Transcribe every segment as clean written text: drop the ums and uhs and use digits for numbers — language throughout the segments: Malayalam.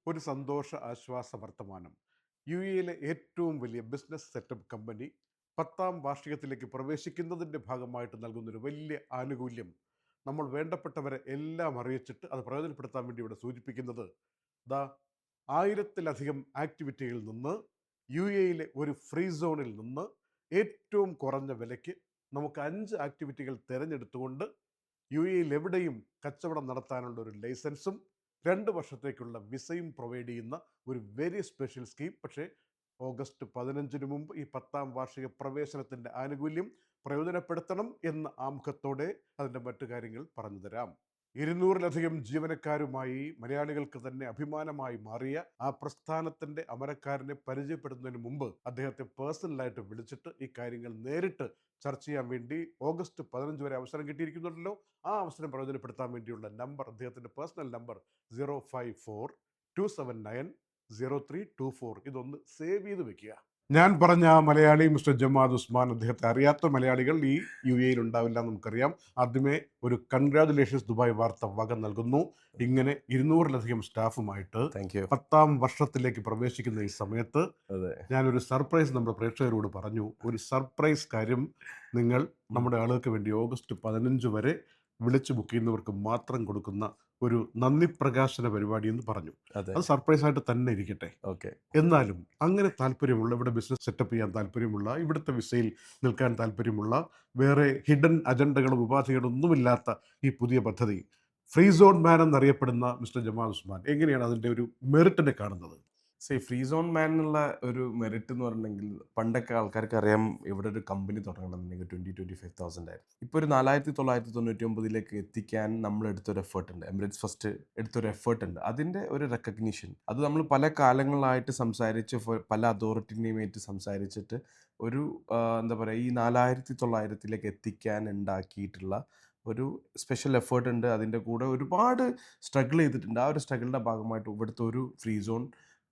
ഒരു സന്തോഷ ആശ്വാസ വർത്തമാനം. യു എയിലെ ഏറ്റവും വലിയ ബിസിനസ് സെറ്റപ്പ് കമ്പനി 10ാം വാർഷികത്തിലേക്ക് പ്രവേശിക്കുന്നതിൻ്റെ ഭാഗമായിട്ട് നൽകുന്നൊരു വലിയ ആനുകൂല്യം നമ്മൾ വേണ്ടപ്പെട്ടവരെ എല്ലാം അറിയിച്ചിട്ട് അത് പ്രയോജനപ്പെടുത്താൻ വേണ്ടി ഇവിടെ സൂചിപ്പിക്കുന്നത് ദാ 1000-ലധികം ആക്ടിവിറ്റികളിൽ നിന്ന് യു എയിലെ ഒരു ഫ്രീ സോണിൽ നിന്ന് ഏറ്റവും കുറഞ്ഞ വിലയ്ക്ക് നമുക്ക് 5 ആക്ടിവിറ്റികൾ തിരഞ്ഞെടുത്തുകൊണ്ട് യു എയിൽ എവിടെയും കച്ചവടം നടത്താനുള്ള ഒരു ലൈസൻസും 2 വർഷത്തേക്കുള്ള വിസയും പ്രൊവൈഡ് ചെയ്യുന്ന ഒരു വെരി സ്പെഷ്യൽ സ്കീം. പക്ഷേ ഓഗസ്റ്റ് 15-ന് മുമ്പ് ഈ 10ാം വാർഷിക പ്രവേശനത്തിൻ്റെ ആനുകൂല്യം പ്രയോജനപ്പെടുത്തണം എന്ന ആമുഖത്തോടെ അതിൻ്റെ മറ്റു കാര്യങ്ങൾ പറഞ്ഞു തരാം. 200-ലധികം ജീവനക്കാരുമായി മലയാളികൾക്ക് തന്നെ അഭിമാനമായി മാറിയ ആ പ്രസ്ഥാനത്തിൻ്റെ അമരക്കാരനെ പരിചയപ്പെടുന്നതിന് മുമ്പ് അദ്ദേഹത്തെ പേഴ്സണലായിട്ട് വിളിച്ചിട്ട് ഈ കാര്യങ്ങൾ നേരിട്ട് ചർച്ച ചെയ്യാൻ വേണ്ടി ഓഗസ്റ്റ് 15 വരെ അവസരം കിട്ടിയിരിക്കുന്നുണ്ടല്ലോ. ആ അവസരം പ്രയോജനപ്പെടുത്താൻ വേണ്ടിയുള്ള നമ്പർ, അദ്ദേഹത്തിൻ്റെ പേഴ്സണൽ നമ്പർ 054-279-0324. ഇതൊന്ന് സേവ് ചെയ്ത് വെക്കുക. ഞാൻ പറഞ്ഞ ആ മലയാളി മിസ്റ്റർ ജമാദ് ഉസ്മാൻ, അദ്ദേഹത്തെ അറിയാത്ത മലയാളികൾ ഈ യു എയിൽ ഉണ്ടാവില്ല എന്ന് നമുക്കറിയാം. ആദ്യമേ ഒരു കൺഗ്രാജുലേഷൻസ് ദുബായ് വാർത്ത വക നൽകുന്നു. ഇങ്ങനെ 200-ലധികം സ്റ്റാഫുമായിട്ട് 10ാം വർഷത്തിലേക്ക് പ്രവേശിക്കുന്ന ഈ സമയത്ത് ഞാനൊരു സർപ്രൈസ് നമ്മുടെ പ്രേക്ഷകരോട് പറഞ്ഞു. ഒരു സർപ്രൈസ് കാര്യം നിങ്ങൾ നമ്മുടെ ആളുകൾക്ക് വേണ്ടി ഓഗസ്റ്റ് 15 വരെ വിളിച്ച് ബുക്ക് ചെയ്യുന്നവർക്ക് മാത്രം കൊടുക്കുന്ന ഒരു നന്ദി പ്രകാശന പരിപാടി എന്ന് പറഞ്ഞു. അത് സർപ്രൈസ് ആയിട്ട് തന്നെ ഇരിക്കട്ടെ. എന്നാലും അങ്ങനെ താല്പര്യമുള്ള, ഇവിടെ ബിസിനസ് സെറ്റപ്പ് ചെയ്യാൻ താല്പര്യമുള്ള, ഇവിടുത്തെ വിസയിൽ നിൽക്കാൻ താല്പര്യമുള്ള, വേറെ ഹിഡൻ അജണ്ടകളും ഉപാധികളും ഒന്നുമില്ലാത്ത ഈ പുതിയ പദ്ധതി ഫ്രീ സോൺ മാൻ എന്നറിയപ്പെടുന്ന മിസ്റ്റർ ജമാൽ ഉസ്മാൻ എങ്ങനെയാണ് അതിൻ്റെ ഒരു മെറിറ്റിനെ കാണുന്നത്? ഫ്രീ സോൺ മാൻ എന്നുള്ള ഒരു മെറിറ്റ് എന്ന് പറഞ്ഞിട്ടുണ്ടെങ്കിൽ പണ്ടൊക്കെ ആൾക്കാർക്ക് അറിയാം, ഇവിടെ ഒരു കമ്പനി തുടങ്ങണമെന്നുണ്ടെങ്കിൽ 25,000 ആയിരുന്നു. ഇപ്പോൾ ഒരു 4,999 എത്തിക്കാൻ നമ്മൾ എടുത്തൊരു എഫേർട്ട് ഉണ്ട്. എമിറേറ്റ്സ് ഫസ്റ്റ് എടുത്തൊരു എഫേർട്ട് ഉണ്ട്. അതിൻ്റെ ഒരു റെക്കഗ്നിഷൻ അത് നമ്മൾ പല കാലങ്ങളായിട്ട് സംസാരിച്ച് പല അതോറിറ്റിനെയുമായിട്ട് സംസാരിച്ചിട്ട് ഒരു എന്താ പറയുക, ഈ 4,900 എത്തിക്കാൻ ഉണ്ടാക്കിയിട്ടുള്ള ഒരു സ്പെഷ്യൽ എഫേർട്ട് ഉണ്ട്. അതിൻ്റെ കൂടെ ഒരുപാട് സ്ട്രഗിൾ ചെയ്തിട്ടുണ്ട്. ആ ഒരു സ്ട്രഗിളിൻ്റെ ഭാഗമായിട്ട് ഇവിടുത്തെ ഒരു ഫ്രീ സോൺ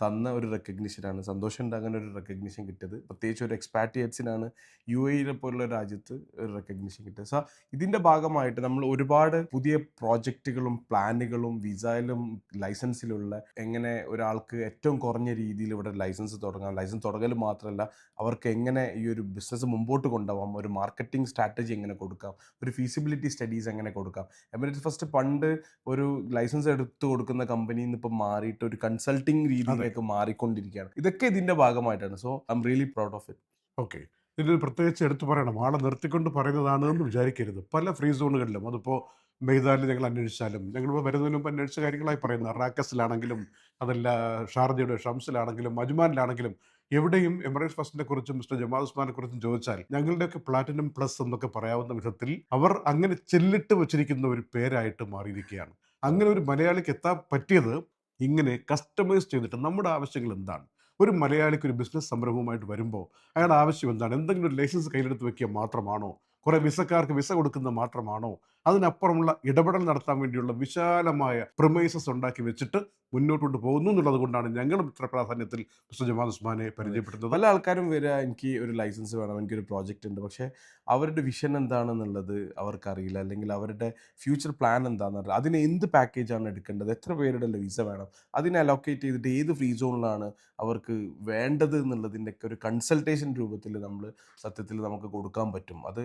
തന്ന ഒരു റെക്കഗ്നിഷനാണ്. സന്തോഷമുണ്ട് അങ്ങനെ ഒരു റെക്കഗ്നിഷൻ കിട്ടിയത്. പ്രത്യേകിച്ച് ഒരു എക്സ്പാട്രിയേറ്റ്സിനാണ് യു എയിലെ പോലുള്ള രാജ്യത്ത് ഒരു റെക്കഗ്നിഷൻ കിട്ടിയത്. സോ ഇതിൻ്റെ ഭാഗമായിട്ട് നമ്മൾ ഒരുപാട് പുതിയ പ്രോജക്റ്റുകളും പ്ലാനുകളും വിസയിലും ലൈസൻസിലുള്ള എങ്ങനെ ഒരാൾക്ക് ഏറ്റവും കുറഞ്ഞ രീതിയിൽ ഇവിടെ ലൈസൻസ് തുടങ്ങാം, ലൈസൻസ് തുടങ്ങൽ മാത്രമല്ല അവർക്ക് എങ്ങനെ ഈ ഒരു ബിസിനസ് മുമ്പോട്ട് കൊണ്ടുപോകാം, ഒരു മാർക്കറ്റിംഗ് സ്ട്രാറ്റജി എങ്ങനെ കൊടുക്കാം, ഒരു ഫീസിബിലിറ്റി സ്റ്റഡീസ് എങ്ങനെ കൊടുക്കാം. എമിറേറ്റ്സ് ഫസ്റ്റ് പണ്ട് ഒരു ലൈസൻസ് എടുത്തു കൊടുക്കുന്ന കമ്പനിയിൽ നിന്ന് ഇപ്പം മാറിയിട്ട് ഒരു കൺസൾട്ടിങ് രീതിയിലേക്ക് മാറിക്കൊണ്ടിരിക്കുകയാണ്. ഇതൊക്കെ ഇതിന്റെ ഭാഗമായിട്ടാണ്. So I am really proud of it. Okay, ഇതിൽ പ്രത്യേകിച്ച് എടുത്തു പറയണം, ആളെ നിർത്തിക്കൊണ്ട് പറയുന്നതാണ് എന്ന് വിചാരിക്കരുത്. പല ഫ്രീ സോണുകളിലും, അതിപ്പോൾ മെയ്താനിൽ ഞങ്ങൾ അന്വേഷിച്ചാലും, ഞങ്ങളിപ്പോൾ വരുന്നതിന് മുമ്പ് അന്വേഷിച്ച കാര്യങ്ങളായി പറയുന്നത് റാക്കസിലാണെങ്കിലും, അതല്ല ഷാർജയുടെ ഷംസിലാണെങ്കിലും, അജ്മാനിലാണെങ്കിലും, എവിടെയും എമിറേറ്റ്സ് ഫസ്റ്റിനെ കുറിച്ചും മിസ്റ്റർ ജമാൽ ഉസ്മാനെ കുറിച്ചും ചോദിച്ചാൽ ഞങ്ങളുടെയൊക്കെ പ്ലാറ്റിനം പ്ലസ് എന്നൊക്കെ പറയാവുന്ന വിധത്തിൽ അവർ അങ്ങനെ ചെല്ലിട്ട് വെച്ചിരിക്കുന്ന ഒരു പേരായിട്ട് മാറിയിരിക്കുകയാണ്. അങ്ങനെ ഒരു മലയാളിക്ക് എത്താൻ പറ്റിയത് ഇങ്ങനെ കസ്റ്റമൈസ് ചെയ്തിട്ട് നമ്മുടെ ആവശ്യങ്ങൾ എന്താണ്, ഒരു മലയാളിക്ക് ഒരു ബിസിനസ് സംരംഭവുമായിട്ട് വരുമ്പോൾ അയാളുടെ ആവശ്യം എന്താണ്, എന്തെങ്കിലും ഒരു ലൈസൻസ് കയ്യിലെടുത്ത് വെക്കുക മാത്രമാണോ, കുറേ വിസക്കാർക്ക് വിസ കൊടുക്കുന്നത് മാത്രമാണോ, അതിനപ്പുറമുള്ള ഇടപെടൽ നടത്താൻ വേണ്ടിയുള്ള വിശാലമായ പ്രൊമൈസസ് ഉണ്ടാക്കി വെച്ചിട്ട് മുന്നോട്ട് പോകുന്നു എന്നുള്ളത് കൊണ്ടാണ് ഞങ്ങളും ഇത്ര പ്രാധാന്യത്തിൽ മിസ്റ്റർ ജമാൽ ഉസ്മാനെ പരിചയപ്പെടുന്നത്. പല ആൾക്കാരും വരിക, എനിക്ക് ഒരു ലൈസൻസ് വേണം, എനിക്കൊരു പ്രോജക്റ്റ് ഉണ്ട്, പക്ഷേ അവരുടെ വിഷൻ എന്താണെന്നുള്ളത് അവർക്കറിയില്ല, അല്ലെങ്കിൽ അവരുടെ ഫ്യൂച്ചർ പ്ലാൻ എന്താണെന്ന് അതിന് എന്ത് പാക്കേജാണ് എടുക്കേണ്ടത്, എത്ര പേരുടെ വിസ വേണം, അതിനെ അലോക്കേറ്റ് ചെയ്തിട്ട് ഏത് ഫ്രീ സോണിലാണ് അവർക്ക് വേണ്ടത് എന്നുള്ളതിൻ്റെയൊക്കെ ഒരു കൺസൾട്ടേഷൻ രൂപത്തിൽ നമ്മൾ സത്യത്തിൽ നമുക്ക് കൊടുക്കാൻ പറ്റും. അത്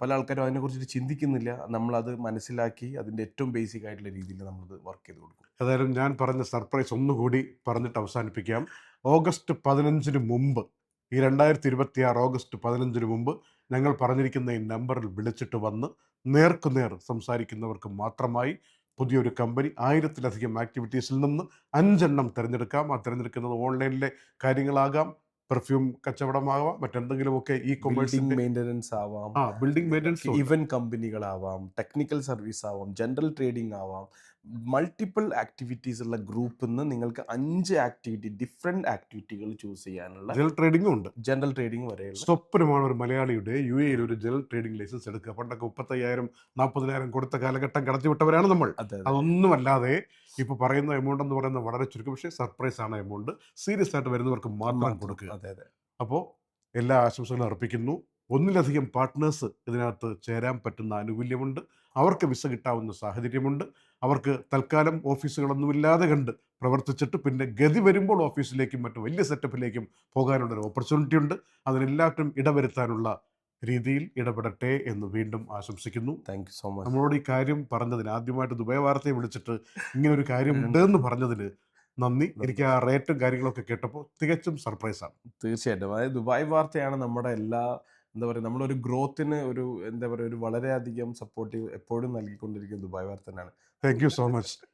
പല ആൾക്കാരും അതിനെക്കുറിച്ചിട്ട് ചിന്തിക്കുന്നില്ല. നമ്മളത് മനസ്സിലാക്കി അതിൻ്റെ ഏറ്റവും ബേസിക് ആയിട്ടുള്ള രീതിയിൽ നമ്മളത് വർക്ക് ചെയ്ത് കൊടുക്കും. ഏതായാലും ഞാൻ പറഞ്ഞ സർപ്രൈസ് ഒന്നുകൂടി പറഞ്ഞിട്ട് അവസാനിപ്പിക്കാം. ഓഗസ്റ്റ് 15-ന് മുമ്പ്, ഈ 2026 ഓഗസ്റ്റ് 15-ന് മുമ്പ് ഞങ്ങൾ പറഞ്ഞിരിക്കുന്ന ഈ നമ്പറിൽ വിളിച്ചിട്ട് വന്ന് നേർക്കുനേർ സംസാരിക്കുന്നവർക്ക് മാത്രമായി പുതിയൊരു കമ്പനി 1000-ലധികം ആക്ടിവിറ്റീസിൽ നിന്ന് 5 എണ്ണം തിരഞ്ഞെടുക്കാം. ആ തിരഞ്ഞെടുക്കുന്നത് ഓൺലൈനിലെ കാര്യങ്ങളാകാം, പെർഫ്യൂം കച്ചവടമാവാം, മറ്റെന്തെങ്കിലുമൊക്കെ ഈ കൊമേഴ്സിംഗ് മെയിൻ്റനൻസ് ആവാം, ബിൽഡിംഗ് മെയിൻ്റനൻസ്, ഇവന്റ് കമ്പനികളാവാം, ടെക്നിക്കൽ സർവീസ് ആവാം, ജനറൽ ട്രേഡിംഗ് ആവാം, മൾട്ടിപ്പിൾ ആക്ടിവിറ്റീസ് ഉള്ള ഗ്രൂപ്പിൽ നിന്ന് നിങ്ങൾക്ക് 5 ആക്ടിവിറ്റി, ഡിഫറെൻറ്റ് ആക്ടിവിറ്റികൾ ചൂസ് ചെയ്യാനുള്ള ജനറൽ ട്രേഡിംഗും ഉണ്ട്. ജനറൽ ട്രേഡിംഗ് വരെയുള്ള സ്വപ്നമാണ് ഒരു മലയാളിയുടെ യു എയിൽ ഒരു ജനറൽ ട്രേഡിംഗ് ലൈസൻസ് എടുക്കുക. പണ്ടൊക്കെ 35,000-40,000 കൊടുത്ത കാലഘട്ടം കടത്തിവിട്ടവരാണ് നമ്മൾ. അതൊന്നുമല്ലാതെ ഇപ്പോൾ പറയുന്ന എമൗണ്ട് എന്ന് പറയുന്നത് വളരെ ചുരുക്കം, പക്ഷേ സർപ്രൈസ് ആണ് എമൗണ്ട്. സീരിയസ് ആയിട്ട് വരുന്നവർക്ക് മാത്രം കൊടുക്കുക. അപ്പോൾ എല്ലാ ആശംസകളും അർപ്പിക്കുന്നു. 1-ലധികം പാർട്ട്നേഴ്സ് ഇതിനകത്ത് ചേരാൻ പറ്റുന്ന ആനുകൂല്യമുണ്ട്. അവർക്ക് വിസ കിട്ടാവുന്ന സാഹചര്യമുണ്ട്. അവർക്ക് തൽക്കാലം ഓഫീസുകളൊന്നുമില്ലാതെ കണ്ട് പ്രവർത്തിച്ചിട്ട് പിന്നെ ഗതി വരുമ്പോൾ ഓഫീസിലേക്കും മറ്റു വലിയ സെറ്റപ്പിലേക്കും പോകാനുള്ളൊരു ഓപ്പർച്യൂണിറ്റി ഉണ്ട്. അതിനെല്ലാറ്റിനും ഇടവരുത്താനുള്ള രീതിയിൽ ഇടപെടട്ടെ എന്ന് വീണ്ടും ആശംസിക്കുന്നു. Thank you so much. നമ്മളോട് ഈ കാര്യം പറഞ്ഞതിന്, ആദ്യമായിട്ട് ദുബായ് വാർത്തയെ വിളിച്ചിട്ട് ഇങ്ങനൊരു കാര്യമുണ്ട് എന്ന് പറഞ്ഞതിന് നന്ദി. എനിക്ക് ആ റേറ്റും കാര്യങ്ങളൊക്കെ കേട്ടപ്പോൾ തികച്ചും സർപ്രൈസാണ്. തീർച്ചയായിട്ടും. അതായത് ദുബായ് വാർത്തയാണ് നമ്മുടെ എല്ലാ എന്താ പറയുക, നമ്മളൊരു ഗ്രോത്തിന് ഒരു എന്താ പറയുക, ഒരു വളരെയധികം സപ്പോർട്ടീവ് എപ്പോഴും നൽകിക്കൊണ്ടിരിക്കുന്നത് ദുബായ് വാർത്ത തന്നെയാണ്. Thank you so much.